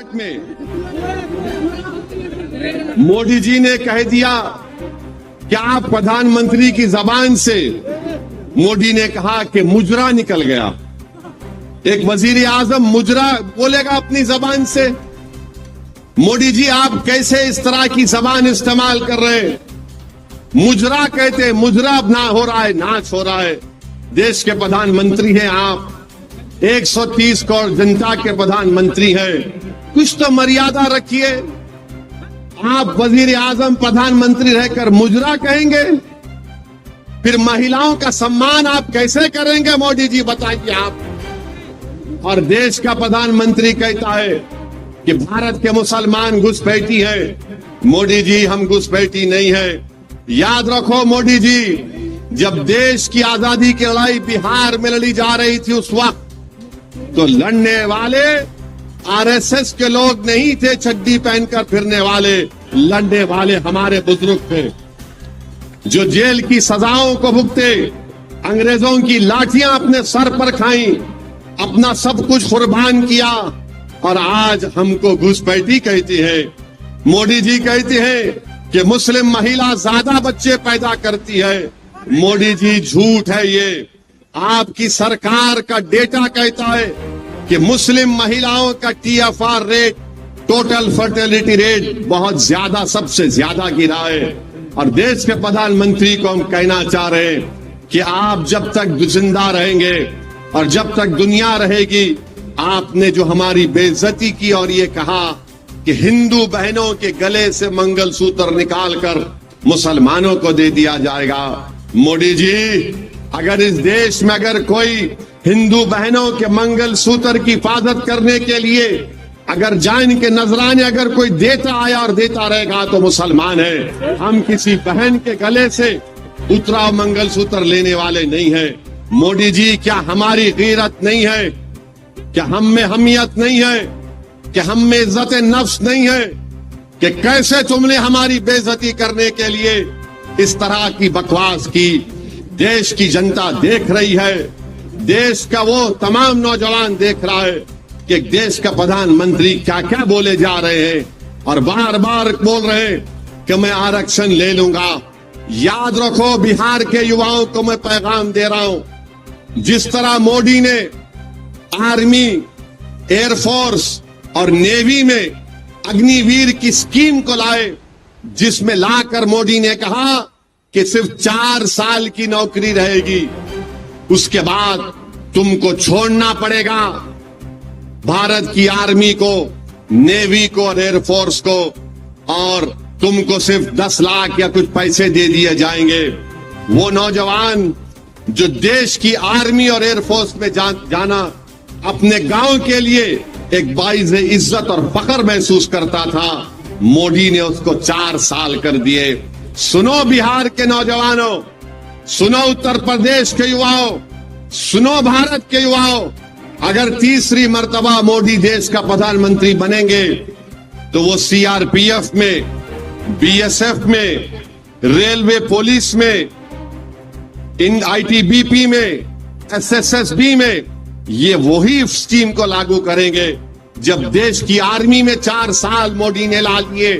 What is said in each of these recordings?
Cabinet में मोदी जी ने कह दिया कि आप प्रधानमंत्री की जबान से, मोदी ने कहा कि मुजरा निकल गया। एक वजीर आजम मुजरा बोलेगा अपनी जबान से? मोदी जी आप कैसे इस तरह की जबान इस्तेमाल कर रहे हैं? मुजरा कहते हैं, मुजरा ना हो रहा है, नाच हो रहा है। देश के प्रधानमंत्री हैं आप, 130 करोड़ जनता के प्रधानमंत्री हैं, कुछ तो मर्यादा रखिए। आप वजीर आजम प्रधानमंत्री रहकर मुजरा कहेंगे? फिर महिलाओं का सम्मान आप कैसे करेंगे मोदी जी, बताइए आप। और देश का प्रधानमंत्री कहता है कि भारत के मुसलमान घुसपैठी है। मोदी जी हम घुसपैठी नहीं है। याद रखो मोदी जी, जब देश की आजादी की लड़ाई बिहार में लड़ी जा रही थी उस वक्त तो लड़ने वाले आरएसएस के लोग नहीं थे, चड्डी पहनकर फिरने वाले। लड़ने वाले हमारे बुजुर्ग थे जो जेल की सजाओं को भुगते, अंग्रेजों की लाठियां अपने सर पर खाई, अपना सब कुछ कुर्बान किया, और आज हमको घुसपैठी कहती है। मोदी जी कहते हैं कि मुस्लिम महिला ज्यादा बच्चे पैदा करती है। मोदी जी झूठ है ये। आपकी सरकार का डेटा कहता है कि मुस्लिम महिलाओं का TFR rate, total fertility rate, बहुत ज्यादा, सबसे ज्यादा गिरा है। और देश के प्रधानमंत्री को हम कहना चाह रहे हैं कि आप जब तक जिंदा रहेंगे और जब तक दुनिया रहेगी, आपने जो हमारी बेइज्जती की और ये कहा कि हिंदू बहनों के गले से मंगलसूत्र निकालकर मुसलमानों को दे दिया जाएगा। मोदी जी, अगर इस देश में अगर कोई हिंदू बहनों के मंगलसूत्र की हिफाजत करने के लिए अगर जान के नजराने अगर कोई देता आया और देता रहेगा तो मुसलमान है। हम किसी बहन के गले से उतरा मंगलसूत्र लेने वाले नहीं है। मोदी जी, क्या हमारी गीरत नहीं है? क्या हम में हमियत नहीं है? क्या हम में इज्जत नफ्स नहीं है? कि कैसे तुमने हमारी बेइज्जती करने के लिए इस तरह की बकवास की? देश की जनता देख रही है, देश का वो तमाम नौजवान देख रहा है कि देश का प्रधानमंत्री क्या क्या बोले जा रहे हैं और बार बार बोल रहे हैं कि मैं आरक्षण ले लूंगा। याद रखो, बिहार के युवाओं को मैं पैगाम दे रहा हूं, जिस तरह मोदी ने आर्मी, एयरफोर्स और नेवी में अग्निवीर की स्कीम को लाए, जिसमें लाकर मोदी ने कहा कि सिर्फ 4 साल की नौकरी रहेगी, उसके बाद तुमको छोड़ना पड़ेगा भारत की आर्मी को, नेवी को और एयरफोर्स को, और तुमको सिर्फ 10 लाख या कुछ पैसे दे दिए जाएंगे। वो नौजवान जो देश की आर्मी और एयरफोर्स में जाना अपने गांव के लिए एक बाइज़ इज्जत और फख्र महसूस करता था, मोदी ने उसको 4 साल कर दिए। सुनो बिहार के नौजवानों, सुनो उत्तर प्रदेश के युवाओं, सुनो भारत के युवाओं, अगर तीसरी मर्तबा मोदी देश का प्रधानमंत्री बनेंगे तो वो CRPF में, BSF में, रेलवे पुलिस में, ITBP में, SSSB में ये वही स्कीम को लागू करेंगे। जब देश की आर्मी में 4 साल मोदी ने ला लिए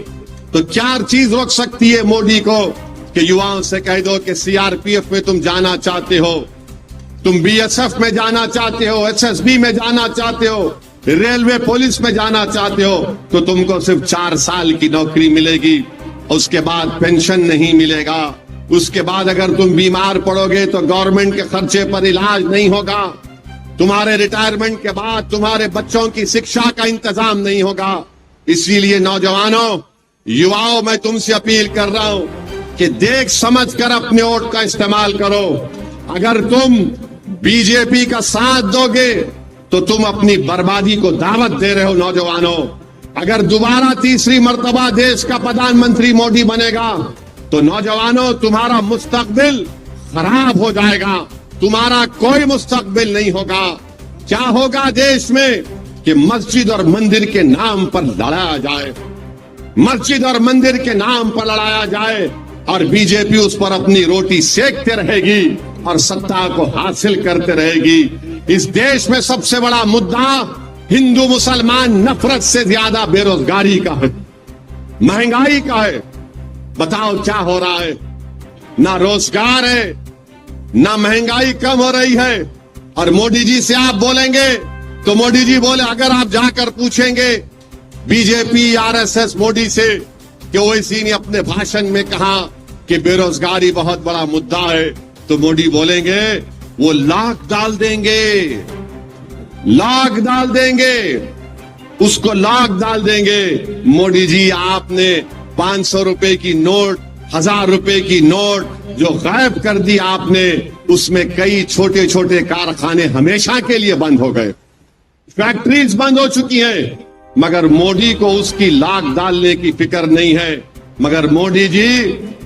तो 4 चीज रोक सकती है मोदी को कि युवाओं से कह दो कि CRPF में तुम जाना चाहते हो, तुम BSF में जाना चाहते हो, SSB में जाना चाहते हो, रेलवे पुलिस में जाना चाहते हो, तो तुमको सिर्फ 4 साल की नौकरी मिलेगी। उसके बाद पेंशन नहीं मिलेगा। उसके बाद अगर तुम बीमार पड़ोगे तो गवर्नमेंट के खर्चे पर इलाज नहीं होगा। तुम्हारे रिटायरमेंट के बाद तुम्हारे बच्चों की शिक्षा का इंतजाम नहीं होगा। इसीलिए नौजवानों, युवाओं, मैं तुमसे अपील कर रहा हूं कि देख समझ कर अपने वोट का इस्तेमाल करो। अगर तुम बीजेपी का साथ दोगे तो तुम अपनी बर्बादी को दावत दे रहे हो। नौजवानों, अगर दोबारा तीसरी मर्तबा देश का प्रधानमंत्री मोदी बनेगा तो नौजवानों, तुम्हारा मुस्तकबिल खराब हो जाएगा, तुम्हारा कोई मुस्तकबिल नहीं होगा। क्या होगा देश में कि मस्जिद और मंदिर के नाम पर लड़ाया जाए, मस्जिद और मंदिर के नाम पर लड़ाया जाए, और बीजेपी उस पर अपनी रोटी सेकते रहेगी और सत्ता को हासिल करते रहेगी। इस देश में सबसे बड़ा मुद्दा हिंदू मुसलमान नफरत से ज्यादा बेरोजगारी का है, महंगाई का है। बताओ क्या हो रहा है? ना रोजगार है, ना महंगाई कम हो रही है। और मोदी जी से आप बोलेंगे तो मोदी जी बोले, अगर आप जाकर पूछेंगे बीजेपी आरएसएस मोदी से कि ओवैसी ने अपने भाषण में कहा कि बेरोजगारी बहुत बड़ा मुद्दा है, तो मोदी बोलेंगे वो लाख डाल देंगे, लाख डाल देंगे, उसको लाख डाल देंगे। मोदी जी आपने 500 रुपए की नोट, 1000 रुपए की नोट जो गायब कर दी आपने, उसमें कई छोटे छोटे कारखाने हमेशा के लिए बंद हो गए, फैक्ट्रीज बंद हो चुकी हैं। मगर मोदी को उसकी लाख डालने की फिक्र नहीं है। मगर मोदी जी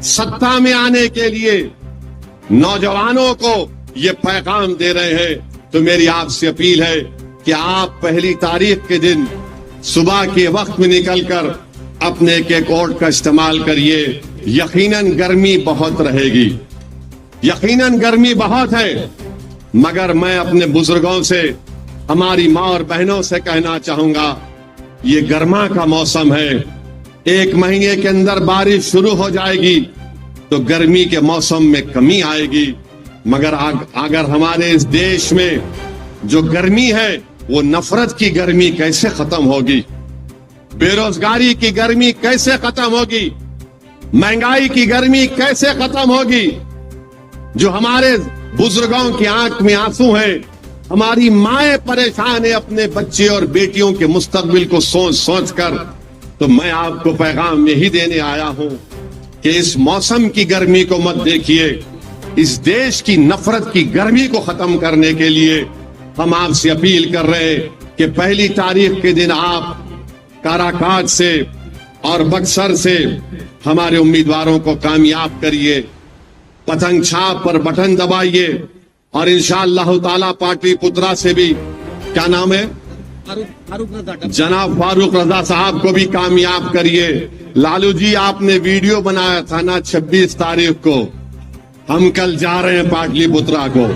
सत्ता में आने के लिए नौजवानों को ये पैगाम दे रहे हैं। तो मेरी आपसे अपील है कि आप 1 तारीख के दिन सुबह के वक्त में निकलकर अपने एक वोट का इस्तेमाल करिए। यकीनन गर्मी बहुत रहेगी, यकीनन गर्मी बहुत है, मगर मैं अपने बुजुर्गों से, हमारी माँ और बहनों से कहना चाहूंगा, ये गर्मा का मौसम है। 1 महीने के अंदर बारिश शुरू हो जाएगी तो गर्मी के मौसम में कमी आएगी। मगर अगर हमारे इस देश में जो गर्मी है वो नफरत की गर्मी कैसे खत्म होगी? बेरोजगारी की गर्मी कैसे खत्म होगी? महंगाई की गर्मी कैसे खत्म होगी? जो हमारे बुजुर्गों की आंख में आंसू हैं, हमारी माएं परेशान है अपने बच्चे और बेटियों के मुस्तकबिल को सोच सोच कर। तो मैं आपको पैगाम यही देने आया हूं कि इस मौसम की गर्मी को मत देखिए। इस देश की नफरत की गर्मी को खत्म करने के लिए हम आपसे अपील कर रहे हैं कि 1 तारीख के दिन आप काराकाट से और बक्सर से हमारे उम्मीदवारों को कामयाब करिए, पतंग छाप पर बटन दबाइए और इंशाअल्लाह ताला पाटलिपुत्रा से भी, क्या नाम है, जनाब फारूक रजा साहब को भी कामयाब करिए। लालू जी आपने वीडियो बनाया था ना 26 तारीख को, हम कल जा रहे हैं पाटलिपुत्रा को।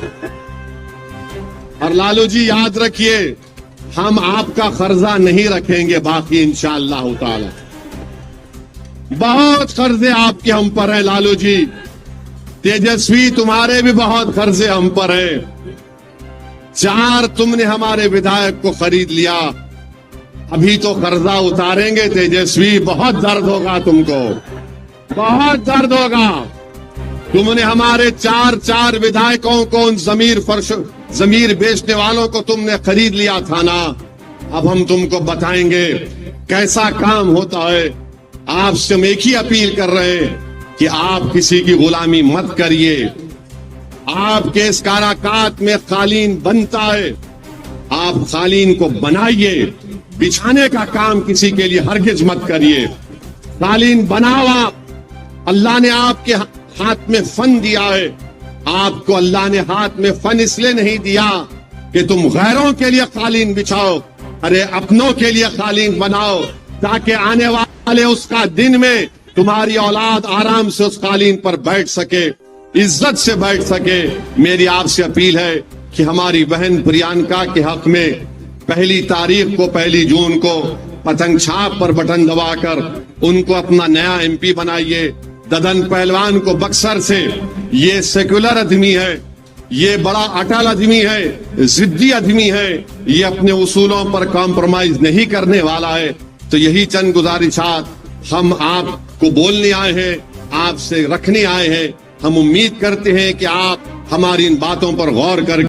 और लालू जी याद रखिए, हम आपका कर्जा नहीं रखेंगे बाकी इंशाअल्लाह ताला। बहुत कर्जे आपके हम पर है लालू जी। तेजस्वी तुम्हारे भी बहुत कर्जे हम पर है। 4 तुमने हमारे विधायक को खरीद लिया, अभी तो कर्जा उतारेंगे तेजस्वी, बहुत दर्द होगा तुमको, बहुत दर्द होगा। तुमने हमारे 4 विधायकों को, उन जमीर बेचने वालों को तुमने खरीद लिया था ना। अब हम तुमको बताएंगे कैसा काम होता है। आपसे हम एक ही अपील कर रहे हैं कि आप किसी की गुलामी मत करिए। आपके इस काराकाट में कालीन बनता है, आप कालीन को बनाइए। बिछाने का काम किसी के लिए हरगिज मत करिए। कालीन बनाओ आप। अल्लाह ने आपके हाथ में फन दिया है। आपको अल्लाह ने हाथ में फन इसलिए नहीं दिया कि तुम गैरों के लिए कालीन बिछाओ, अरे अपनों के लिए कालीन बनाओ, ताकि आने वाले उसका दिन में तुम्हारी औलाद आराम से उस कालीन पर बैठ सके, इज्जत से बैठ सके। मेरी आपसे अपील है कि हमारी बहन प्रियंका के हक में 1 तारीख को, 1 जून को पतंग छाप पर बटन दबाकर उनको अपना नया MP बनाइए। ददन पहलवान को बक्सर से, ये सेक्युलर आदमी है, ये बड़ा अटल आदमी है, जिद्दी आदमी है, ये अपने उसूलों पर कॉम्प्रोमाइज नहीं करने वाला है। तो यही चंद गुजारिशात हम आपको बोलने आए हैं, आपसे रखने आए हैं। हम उम्मीद करते हैं कि आप हमारी इन बातों पर गौर करके